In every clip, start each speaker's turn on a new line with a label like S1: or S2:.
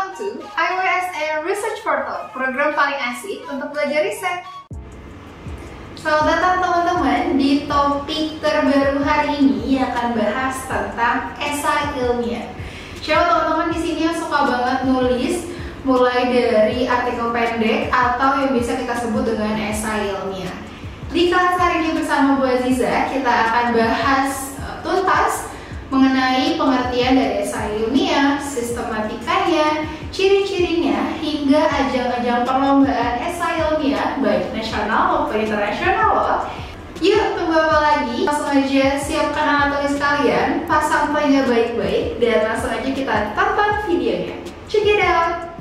S1: Welcome to IWSA Research Portal, program paling asik untuk belajar riset. Selamat datang teman-teman di topik terbaru hari ini yang akan bahas tentang esai ilmiah. Siapa teman-teman di sini yang suka banget nulis, mulai dari artikel pendek atau yang bisa kita sebut dengan esai ilmiah. Di kelas hari ini bersama Bu Aziza, kita akan bahas tuntas mengenai pengertian dari esai ilmiah, sistematikanya, ciri-cirinya, hingga ajang-ajang perlombaan esai ilmiah baik nasional maupun internasional loh. Yuk, tunggu apa lagi? Langsung aja siapkan alat tulis kalian, pasang pennya baik-baik, dan langsung aja kita tonton videonya. Check it out!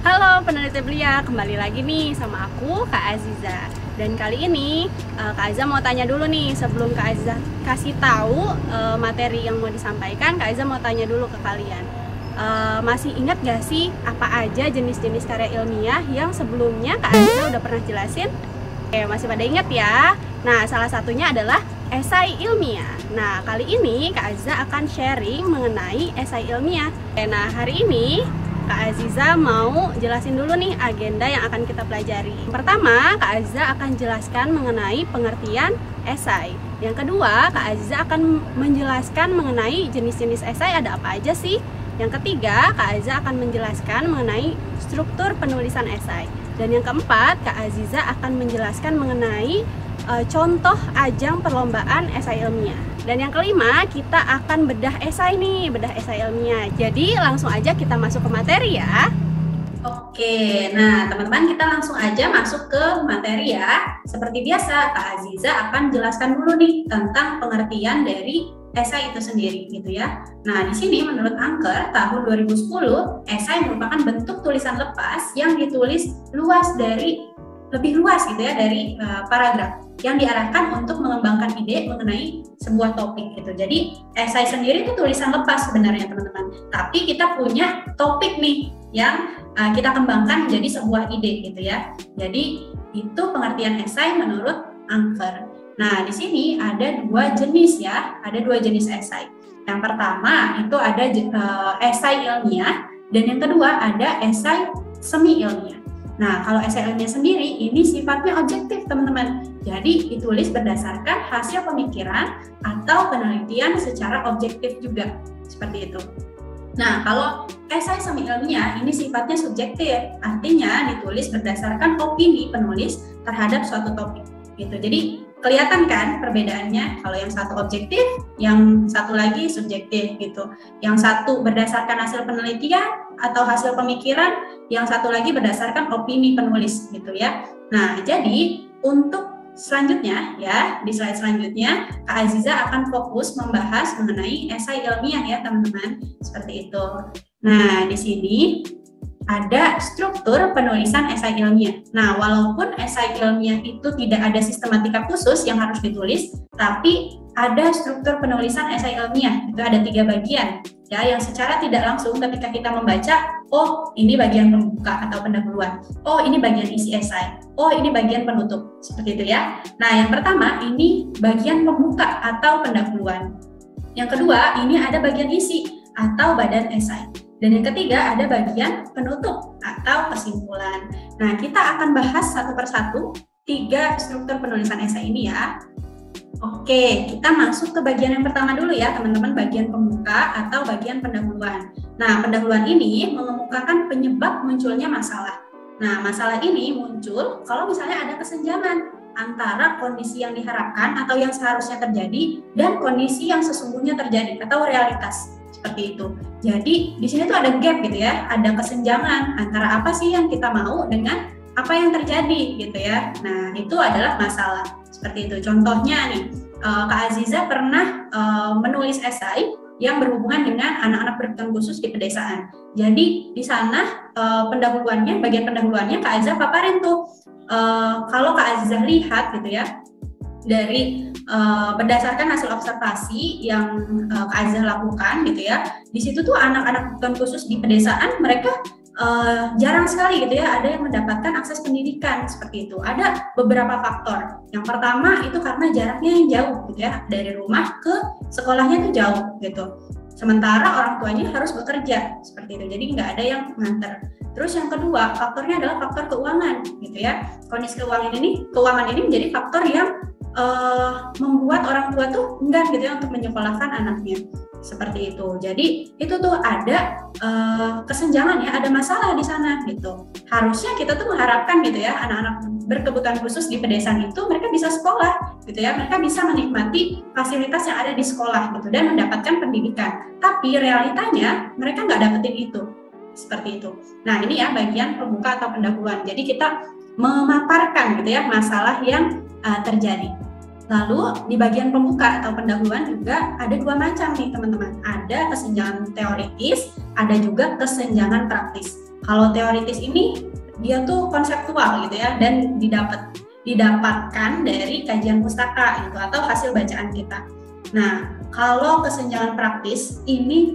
S2: Halo peneliti belia, kembali lagi nih sama aku Kak Aziza. Dan kali ini Kak Aziza mau tanya dulu nih, sebelum Kak Aziza kasih tahu materi yang mau disampaikan, Kak Aziza mau tanya dulu ke kalian. Masih ingat gak sih apa aja jenis-jenis karya ilmiah yang sebelumnya Kak Aziza udah pernah jelasin? Masih pada ingat ya? Nah, salah satunya adalah esai ilmiah. Nah, kali ini Kak Aziza akan sharing mengenai esai ilmiah. Nah, hari ini Kak Aziza mau jelasin dulu nih agenda yang akan kita pelajari. Pertama, Kak Aziza akan jelaskan mengenai pengertian esai. Yang kedua, Kak Aziza akan menjelaskan mengenai jenis-jenis esai ada apa aja sih. Yang ketiga, Kak Aziza akan menjelaskan mengenai struktur penulisan esai. Dan yang keempat, Kak Aziza akan menjelaskan mengenai contoh ajang perlombaan esai ilmiah. Dan yang kelima, kita akan bedah esai nih, bedah esai ilmiah. Jadi langsung aja kita masuk ke materi ya.
S3: Oke, nah teman-teman kita langsung aja masuk ke materi ya. Seperti biasa, Kak Aziza akan jelaskan dulu nih tentang pengertian dari esai itu sendiri gitu ya. Nah, di sini menurut Anker tahun 2010, esai merupakan bentuk tulisan lepas yang ditulis lebih luas gitu ya dari paragraf yang diarahkan untuk mengembangkan ide mengenai sebuah topik gitu. Jadi esai sendiri itu tulisan lepas sebenarnya teman-teman. Tapi kita punya topik nih yang kita kembangkan menjadi sebuah ide gitu ya. Jadi itu pengertian esai menurut Anker. Nah, di sini ada dua jenis ya, ada dua jenis esai. Yang pertama itu ada esai ilmiah dan yang kedua ada esai semi ilmiah. Nah, kalau esai ilmiah sendiri ini sifatnya objektif teman-teman. Jadi ditulis berdasarkan hasil pemikiran atau penelitian secara objektif juga, seperti itu. Nah, kalau esai semi ilmiah ini sifatnya subjektif, artinya ditulis berdasarkan opini penulis terhadap suatu topik gitu. Jadi kelihatan kan perbedaannya, kalau yang satu objektif, yang satu lagi subjektif gitu. Yang satu berdasarkan hasil penelitian atau hasil pemikiran, yang satu lagi berdasarkan opini penulis gitu ya. Nah, jadi untuk selanjutnya ya, di slide selanjutnya Kak Aziza akan fokus membahas mengenai esai ilmiah ya teman-teman, seperti itu. Nah, di sini ada struktur penulisan esai ilmiah. Nah, walaupun esai ilmiah itu tidak ada sistematika khusus yang harus ditulis, tapi ada struktur penulisan esai ilmiah. Itu ada 3 bagian ya, yang secara tidak langsung ketika kita membaca, oh ini bagian pembuka atau pendahuluan, oh ini bagian isi esai, oh ini bagian penutup, seperti itu ya. Nah, yang pertama ini bagian pembuka atau pendahuluan. Yang kedua ini ada bagian isi atau badan esai. Dan yang ketiga ada bagian penutup atau kesimpulan. Nah, kita akan bahas satu persatu 3 struktur penulisan esai ini ya. Oke, kita masuk ke bagian yang pertama dulu ya teman-teman, bagian pembuka atau bagian pendahuluan. Nah, pendahuluan ini mengemukakan penyebab munculnya masalah. Nah, masalah ini muncul kalau misalnya ada kesenjangan antara kondisi yang diharapkan atau yang seharusnya terjadi dan kondisi yang sesungguhnya terjadi atau realitas. Seperti itu. Jadi di sini tuh ada gap gitu ya, ada kesenjangan antara apa sih yang kita mau dengan apa yang terjadi gitu ya. Nah, itu adalah masalah. Seperti itu. Contohnya nih, Kak Aziza pernah menulis esai yang berhubungan dengan anak-anak berkebutuhan khusus di pedesaan. Jadi di sana pendahuluannya, bagian pendahuluannya Kak Aziza paparin tuh. Kalau Kak Aziza lihat gitu ya, dari berdasarkan hasil observasi yang Kak Aziza lakukan gitu ya, di situ tuh anak-anak berkebutuhan khusus di pedesaan mereka jarang sekali gitu ya ada yang mendapatkan akses pendidikan seperti itu. Ada beberapa faktor. Yang pertama itu karena jaraknya yang jauh gitu ya, dari rumah ke sekolahnya tuh jauh gitu. sementara orang tuanya harus bekerja seperti itu. Jadi nggak ada yang nganter. Terus yang kedua, faktornya adalah faktor keuangan, gitu ya. Kondisi keuangan ini menjadi faktor yang membuat orang tua tuh enggan gitu ya untuk menyekolahkan anaknya seperti itu. Jadi itu tuh ada kesenjangan ya, ada masalah di sana gitu. Harusnya kita tuh mengharapkan gitu ya, anak-anak berkebutuhan khusus di pedesaan itu mereka bisa sekolah gitu ya, mereka bisa menikmati fasilitas yang ada di sekolah gitu dan mendapatkan pendidikan. Tapi realitanya mereka nggak dapetin itu seperti itu. Nah ini ya bagian pembuka atau pendahuluan. Jadi kita memaparkan gitu ya masalah yang terjadi. Lalu di bagian pembuka atau pendahuluan juga ada dua macam nih teman-teman. Ada kesenjangan teoritis, ada juga kesenjangan praktis. Kalau teoritis ini dia tuh konseptual gitu ya, dan didapatkan dari kajian pustaka gitu atau hasil bacaan kita. Nah, kalau kesenjangan praktis ini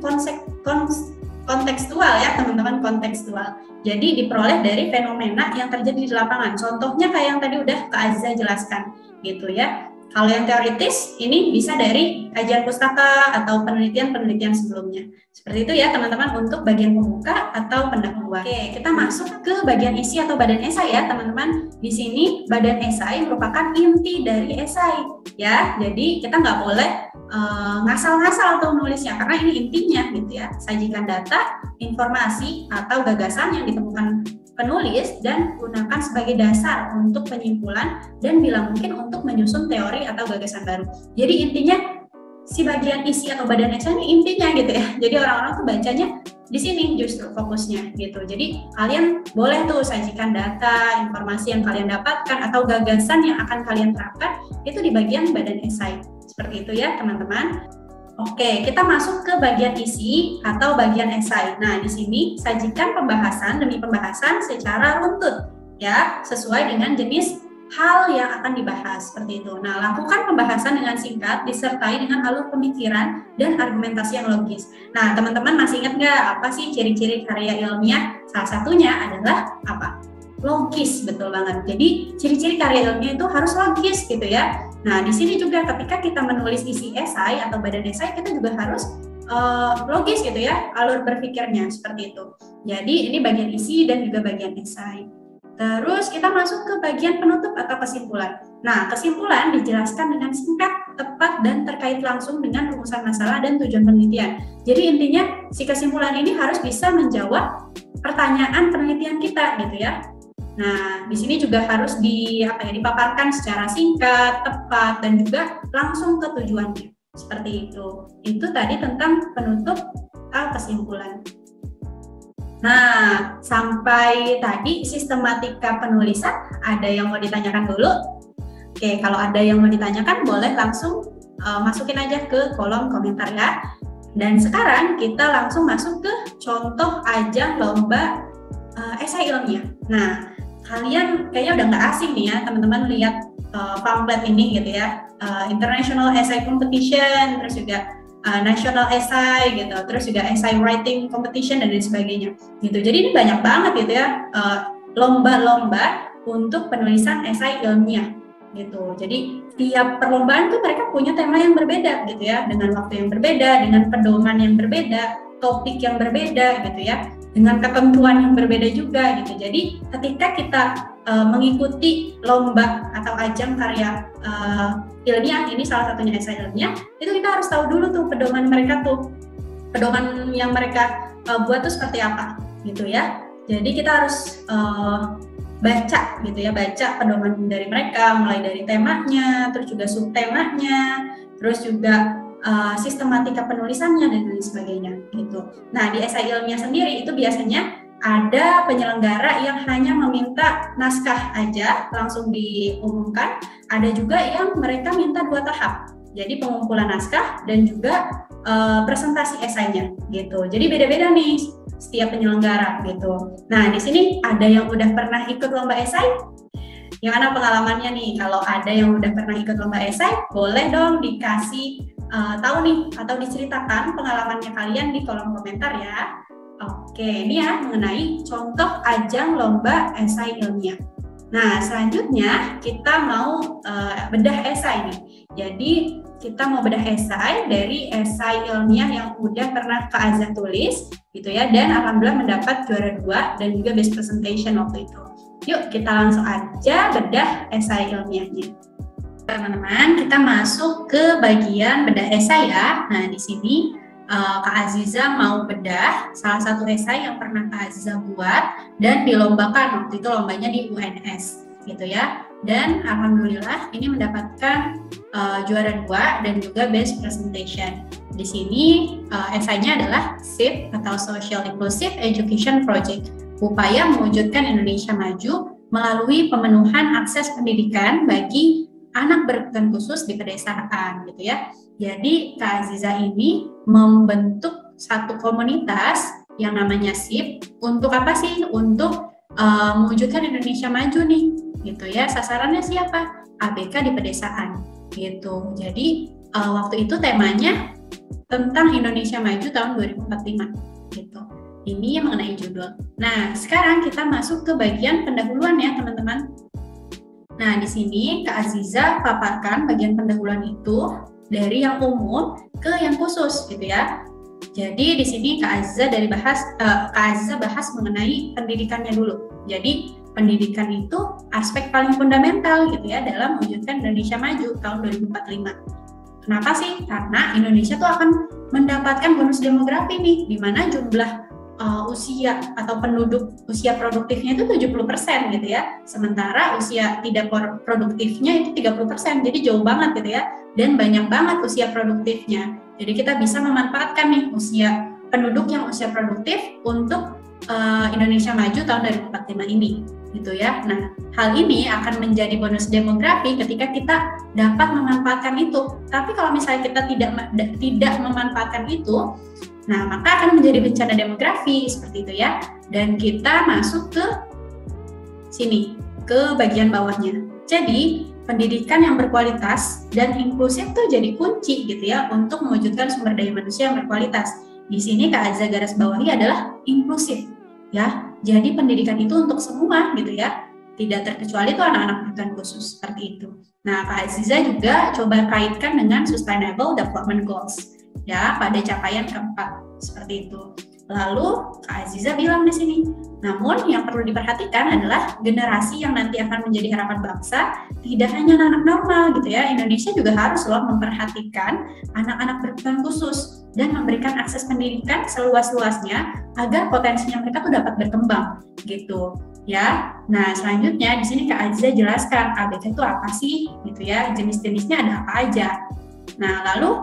S3: kontekstual ya teman-teman, kontekstual. Jadi diperoleh dari fenomena yang terjadi di lapangan. Contohnya kayak yang tadi udah Kak Aziza jelaskan gitu ya. Kalau yang teoritis ini bisa dari kajian pustaka atau penelitian-penelitian sebelumnya. Seperti itu ya teman-teman untuk bagian pembuka atau pendahuluan. Oke, kita masuk ke bagian isi atau badan esai ya teman-teman. Di sini badan esai merupakan inti dari esai ya. Jadi kita nggak boleh ngasal-ngasal atau nulisnya karena ini intinya gitu ya. Sajikan data, informasi atau gagasan yang ditemukan penulis dan gunakan sebagai dasar untuk penyimpulan dan bila mungkin untuk menyusun teori atau gagasan baru. Jadi intinya si bagian isi atau badan esai ini intinya gitu ya. Jadi orang-orang tuh bacanya di sini justru fokusnya gitu. Jadi kalian boleh tuh sajikan data, informasi yang kalian dapatkan atau gagasan yang akan kalian terapkan itu di bagian badan esai. Seperti itu ya teman-teman. Oke, kita masuk ke bagian isi atau bagian esai. Nah, di sini sajikan pembahasan demi pembahasan secara runtut, ya, sesuai dengan jenis hal yang akan dibahas, seperti itu. Nah, lakukan pembahasan dengan singkat, disertai dengan alur pemikiran dan argumentasi yang logis. Nah, teman-teman masih ingat nggak apa sih ciri-ciri karya ilmiah? Salah satunya adalah apa? Logis, betul banget. Jadi, ciri-ciri karya ilmiah itu harus logis, gitu ya. Nah, di sini juga ketika kita menulis isi esai atau badan esai, kita juga harus logis gitu ya, alur berpikirnya seperti itu. Jadi ini bagian isi dan juga bagian esai. Terus kita masuk ke bagian penutup atau kesimpulan. Nah, kesimpulan dijelaskan dengan singkat, tepat, dan terkait langsung dengan rumusan masalah dan tujuan penelitian. Jadi intinya si kesimpulan ini harus bisa menjawab pertanyaan penelitian kita gitu ya. Nah, di sini juga harus dipaparkan secara singkat, tepat, dan juga langsung ke tujuannya. Seperti itu. Itu tadi tentang penutup atau kesimpulan. Nah, sampai tadi sistematika penulisan, ada yang mau ditanyakan dulu? Oke, kalau ada yang mau ditanyakan, boleh langsung masukin aja ke kolom komentar ya. Dan sekarang kita langsung masuk ke contoh ajang lomba esai ilmiah. Nah, kalian kayaknya udah nggak asing nih ya teman-teman lihat pamflet ini gitu ya, International Essay Competition, terus juga National Essay gitu, terus juga Essay Writing Competition dan lain sebagainya gitu. Jadi ini banyak banget gitu ya lomba-lomba untuk penulisan esai ilmiah gitu. Jadi tiap perlombaan tuh mereka punya tema yang berbeda gitu ya, dengan waktu yang berbeda, dengan pedoman yang berbeda, topik yang berbeda gitu ya, dengan ketentuan yang berbeda juga gitu. Jadi ketika kita mengikuti lomba atau ajang karya ilmiah, ini salah satunya esai ilmiah, itu kita harus tahu dulu tuh pedoman mereka tuh, pedoman yang mereka buat tuh seperti apa gitu ya. Jadi kita harus baca gitu ya, baca pedoman dari mereka, mulai dari temanya, terus juga subtemanya, terus juga sistematika penulisannya dan lain sebagainya gitu. Nah, di esai ilmiah sendiri itu biasanya ada penyelenggara yang hanya meminta naskah aja langsung diumumkan, ada juga yang mereka minta 2 tahap. Jadi pengumpulan naskah dan juga presentasi esainya gitu. Jadi beda-beda nih setiap penyelenggara gitu. Nah, di sini ada yang udah pernah ikut lomba esai? Gimana pengalamannya nih? Kalau ada yang udah pernah ikut lomba esai, boleh dong dikasih tahu nih atau diceritakan pengalamannya kalian di kolom komentar ya. Oke, ini ya mengenai contoh ajang lomba esai ilmiah. Nah, selanjutnya kita mau bedah esai nih. Jadi kita mau bedah esai dari esai ilmiah yang udah pernah Kak Azza tulis gitu ya, dan alhamdulillah mendapat juara 2 dan juga best presentation waktu itu. Yuk kita langsung aja bedah esai ilmiahnya. Teman-teman, kita masuk ke bagian bedah esai ya. Nah, di sini Kak Aziza mau bedah salah satu esai yang pernah Kak Aziza buat dan dilombakan, waktu itu lombanya di UNS gitu ya. Dan alhamdulillah ini mendapatkan juara 2 dan juga best presentation. Di sini esainya adalah SIP atau Social Inclusive Education Project, upaya mewujudkan Indonesia maju melalui pemenuhan akses pendidikan bagi anak berkebutuhan khusus di pedesaan gitu ya. Jadi Kak Aziza ini membentuk satu komunitas yang namanya SIP. Untuk apa sih? Untuk mewujudkan Indonesia maju nih gitu ya. Sasarannya siapa? ABK di pedesaan gitu. Jadi waktu itu temanya tentang Indonesia maju tahun 2045 gitu. Ini yang mengenai judul. Nah, sekarang kita masuk ke bagian pendahuluan ya, teman-teman. Nah, di sini Kak Aziza paparkan bagian pendahuluan itu dari yang umum ke yang khusus gitu ya. Jadi di sini Kak Aziza bahas mengenai pendidikannya dulu. Jadi pendidikan itu aspek paling fundamental gitu ya dalam mewujudkan Indonesia maju tahun 2045. Kenapa sih? Karena Indonesia tuh akan mendapatkan bonus demografi nih, di mana jumlah usia atau penduduk usia produktifnya itu 70% gitu ya. Sementara usia tidak produktifnya itu 30%. Jadi jauh banget gitu ya. Dan banyak banget usia produktifnya. Jadi kita bisa memanfaatkan nih usia penduduk yang usia produktif untuk Indonesia maju tahun 2045 ini gitu ya. Nah, hal ini akan menjadi bonus demografi ketika kita dapat memanfaatkan itu. Tapi kalau misalnya kita tidak memanfaatkan itu, nah, maka akan menjadi bencana demografi seperti itu ya. Dan kita masuk ke sini, ke bagian bawahnya. Jadi, pendidikan yang berkualitas dan inklusif tuh jadi kunci gitu ya untuk mewujudkan sumber daya manusia yang berkualitas. Di sini Kak Azza garis bawahi adalah inklusif ya. Jadi pendidikan itu untuk semua gitu ya. Tidak terkecuali itu anak-anak berkebutuhan khusus seperti itu. Nah, Kak Aziza juga coba kaitkan dengan Sustainable Development Goals ya pada capaian keempat seperti itu. Lalu Kak Aziza bilang di sini, namun yang perlu diperhatikan adalah generasi yang nanti akan menjadi harapan bangsa tidak hanya anak-anak normal gitu ya. Indonesia juga harus loh memperhatikan anak-anak berkebutuhan khusus dan memberikan akses pendidikan seluas-luasnya agar potensinya mereka tuh dapat berkembang gitu ya. Nah, selanjutnya di sini Kak Aziza jelaskan ABK itu apa sih gitu ya, jenis-jenisnya ada apa aja. Nah, lalu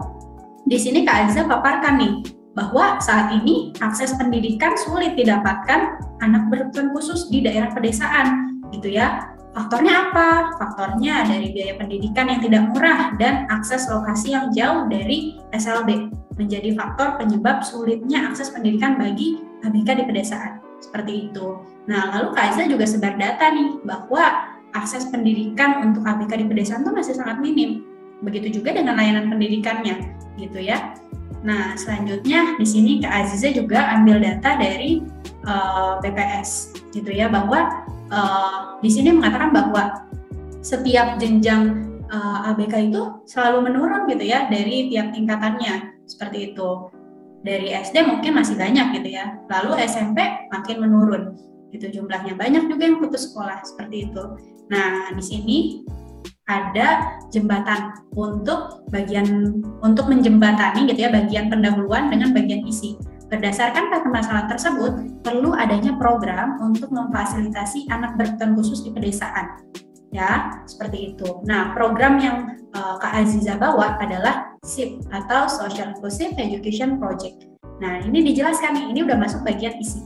S3: di sini Kak Aziza paparkan nih bahwa saat ini akses pendidikan sulit didapatkan anak berkebutuhan khusus di daerah pedesaan gitu ya. Faktornya apa? Faktornya dari biaya pendidikan yang tidak murah dan akses lokasi yang jauh dari SLB menjadi faktor penyebab sulitnya akses pendidikan bagi ABK di pedesaan seperti itu. Nah, lalu Kak Aziza juga sebar data nih bahwa akses pendidikan untuk ABK di pedesaan itu masih sangat minim. Begitu juga dengan layanan pendidikannya gitu ya. Nah, selanjutnya di sini Kak Aziza juga ambil data dari BPS gitu ya, bahwa di sini mengatakan bahwa setiap jenjang ABK itu selalu menurun gitu ya dari tiap tingkatannya seperti itu. Dari SD mungkin masih banyak gitu ya, lalu SMP makin menurun gitu jumlahnya, banyak juga yang putus sekolah seperti itu. Nah, di sini ada jembatan untuk menjembatani gitu ya bagian pendahuluan dengan bagian isi. Berdasarkan permasalahan tersebut, perlu adanya program untuk memfasilitasi anak berkebutuhan khusus di pedesaan. Ya, seperti itu. Nah, program yang Kak Aziza bawa adalah SIP atau Social Inclusive Education Project. Nah, ini dijelaskan nih, ini udah masuk bagian isi.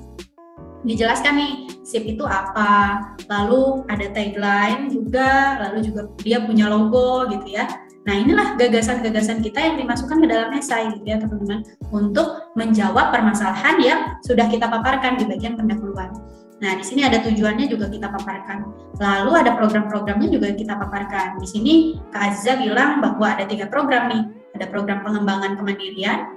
S3: Dijelaskan nih SIP itu apa, lalu ada tagline juga, lalu juga dia punya logo gitu ya. Nah, inilah gagasan-gagasan kita yang dimasukkan ke dalam esai gitu ya teman-teman, untuk menjawab permasalahan yang sudah kita paparkan di bagian pendahuluan. Nah, di sini ada tujuannya juga kita paparkan. Lalu ada program-programnya juga kita paparkan. Di sini Kak Aziza bilang bahwa ada 3 program nih. Ada program pengembangan kemandirian,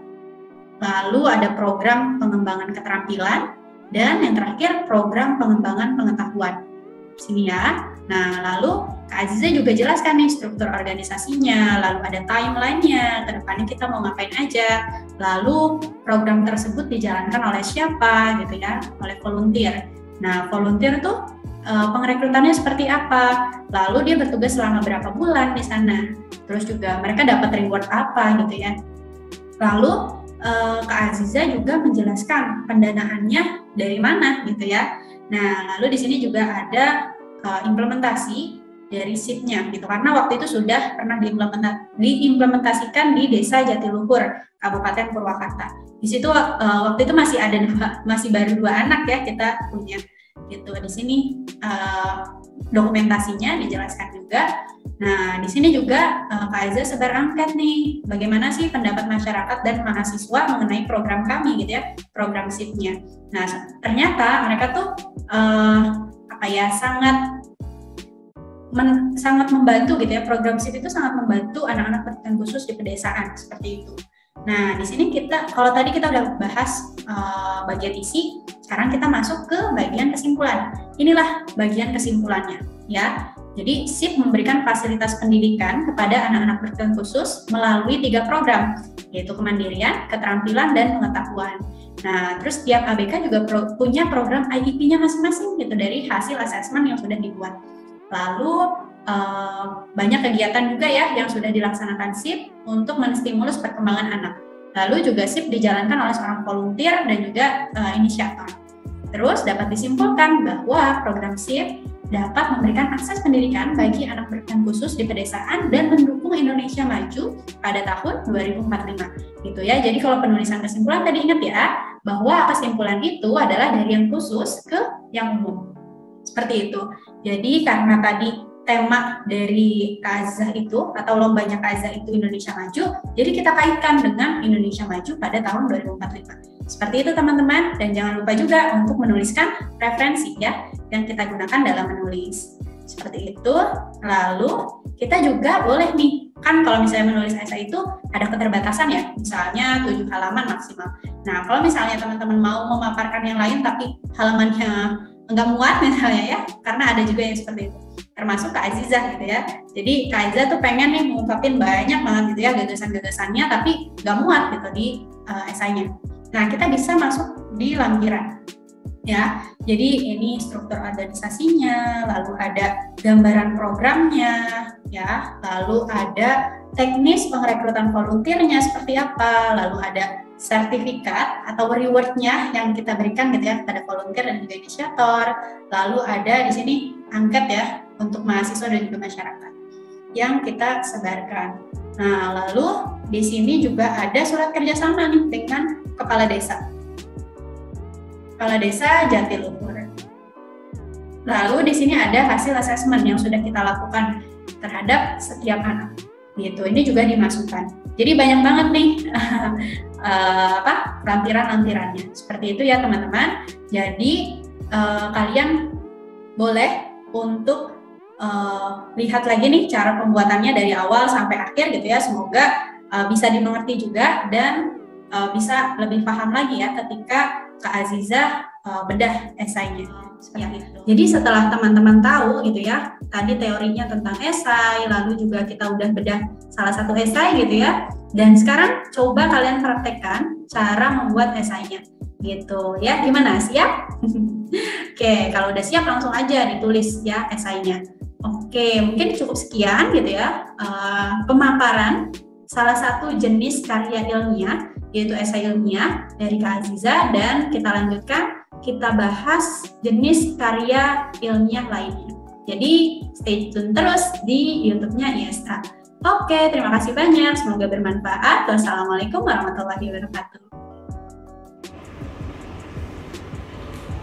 S3: lalu ada program pengembangan keterampilan, dan yang terakhir program pengembangan pengetahuan. Sini ya. Nah, lalu Kak Aziza juga jelaskan nih struktur organisasinya, lalu ada timeline-nya, ke depannya kita mau ngapain aja, lalu program tersebut dijalankan oleh siapa gitu ya, oleh volunteer. Nah, volunteer tuh pengrekrutannya seperti apa, lalu dia bertugas selama berapa bulan di sana, terus juga mereka dapat reward apa gitu ya. Lalu Kak Aziza juga menjelaskan pendanaannya dari mana gitu ya. Nah, lalu di sini juga ada implementasi dari SIP-nya gitu, karena waktu itu sudah pernah diimplementasikan di Desa Jatiluhur, Kabupaten Purwakarta. Di situ waktu itu masih baru 2 anak ya kita punya gitu. Di sini dokumentasinya dijelaskan juga. Nah, di sini juga Kak Aziza sebar angket nih, bagaimana sih pendapat masyarakat dan mahasiswa mengenai program kami gitu ya, program SIP-nya. Nah, ternyata mereka tuh sangat membantu gitu ya, program SIP itu sangat membantu anak-anak berkebutuhan khusus di pedesaan seperti itu. Nah, di sini kalau tadi kita udah bahas bagian isi, sekarang kita masuk ke bagian kesimpulan. Inilah bagian kesimpulannya ya. Jadi SIP memberikan fasilitas pendidikan kepada anak-anak berkebutuhan khusus melalui 3 program, yaitu kemandirian, keterampilan, dan pengetahuan. Nah, terus tiap ABK juga punya program IEP-nya masing-masing gitu dari hasil asesmen yang sudah dibuat. Lalu banyak kegiatan juga ya yang sudah dilaksanakan SIP untuk menstimulus perkembangan anak. Lalu juga SIP dijalankan oleh seorang volunteer dan juga inisiator. Terus dapat disimpulkan bahwa program SIP dapat memberikan akses pendidikan bagi anak berkebutuhan khusus di pedesaan dan mendukung Indonesia maju pada tahun 2045 gitu ya. Jadi kalau penulisan kesimpulan tadi ingat ya, bahwa kesimpulan itu adalah dari yang khusus ke yang umum. Seperti itu. Jadi karena tadi tema dari Kak Aziza itu atau lombanya Kak Aziza itu Indonesia Maju, jadi kita kaitkan dengan Indonesia Maju pada tahun 2045. Seperti itu teman-teman, dan jangan lupa juga untuk menuliskan referensi ya yang kita gunakan dalam menulis. Seperti itu. Lalu kita juga boleh nih, kan kalau misalnya menulis esai itu ada keterbatasan ya, misalnya 7 halaman maksimal. Nah, kalau misalnya teman-teman mau memaparkan yang lain tapi halamannya nggak muat misalnya ya, karena ada juga yang seperti itu, termasuk Kak Aziza gitu ya. Jadi Kak Aziza tuh pengen nih mengungkapin banyak banget gitu ya gagasan-gagasannya, tapi nggak muat gitu di esainya. Nah, kita bisa masuk di lampiran ya. Jadi ini struktur organisasinya, lalu ada gambaran programnya ya, lalu ada teknis pengrekrutan volunteernya seperti apa, lalu ada sertifikat atau rewardnya yang kita berikan gitu ya kepada volunteer dan juga inisiator. Lalu ada di sini angket ya untuk mahasiswa dan juga masyarakat yang kita sebarkan. Nah, lalu di sini juga ada surat kerjasama nih dengan Kepala Desa Jatiluhur. Lalu di sini ada hasil asesmen yang sudah kita lakukan terhadap setiap anak. Gitu. Ini juga dimasukkan. Jadi banyak banget nih lampiran-lampirannya. Seperti itu ya teman-teman. Jadi kalian boleh untuk lihat lagi nih cara pembuatannya dari awal sampai akhir gitu ya. Semoga bisa dimengerti juga dan bisa lebih paham lagi ya ketika Kak Aziza bedah esainya. Ya. Jadi setelah teman-teman tahu gitu ya, tadi teorinya tentang esai, lalu juga kita udah bedah salah satu esai gitu ya, dan sekarang coba kalian praktekkan cara membuat esainya gitu ya. Gimana, siap? Oke, kalau udah siap langsung aja ditulis ya esainya. Oke, mungkin cukup sekian gitu ya pemaparan salah satu jenis karya ilmiah, yaitu esai ilmiah dari Kak Aziza, dan kita lanjutkan, kita bahas jenis karya ilmiah lainnya. Jadi stay tune terus di YouTube-nya ISA. Oke, terima kasih banyak, semoga bermanfaat. Wassalamualaikum warahmatullahi wabarakatuh.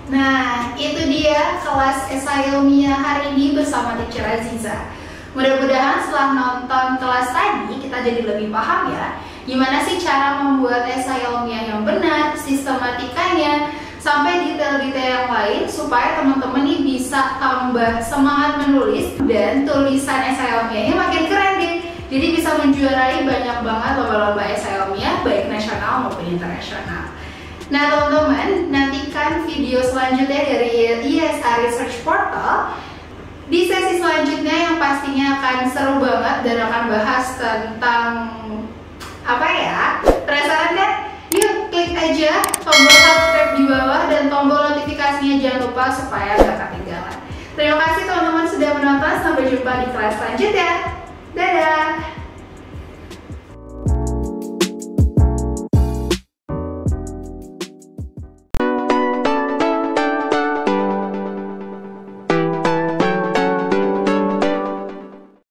S1: Nah, itu dia kelas esai ilmiah hari ini bersama Teacher Aziza. Mudah-mudahan setelah nonton kelas tadi kita jadi lebih paham ya, gimana sih cara membuat esai ilmiah yang benar, sistematikanya, sampai detail-detail yang lain supaya teman-teman nih bisa tambah semangat menulis dan tulisan esai ilmiahnya makin keren deh. Jadi bisa menjuarai banyak banget lomba-lomba esai ilmiah baik nasional maupun internasional. Nah teman-teman, nantikan video selanjutnya dari ISA Research Portal di sesi selanjutnya yang pastinya akan seru banget dan akan bahas tentang apa ya? Penasaran kan? Yuk klik aja tombol subscribe di bawah dan tombol notifikasinya jangan lupa supaya gak ketinggalan. Terima kasih teman-teman sudah menonton, sampai jumpa di kelas selanjutnya. Dadah!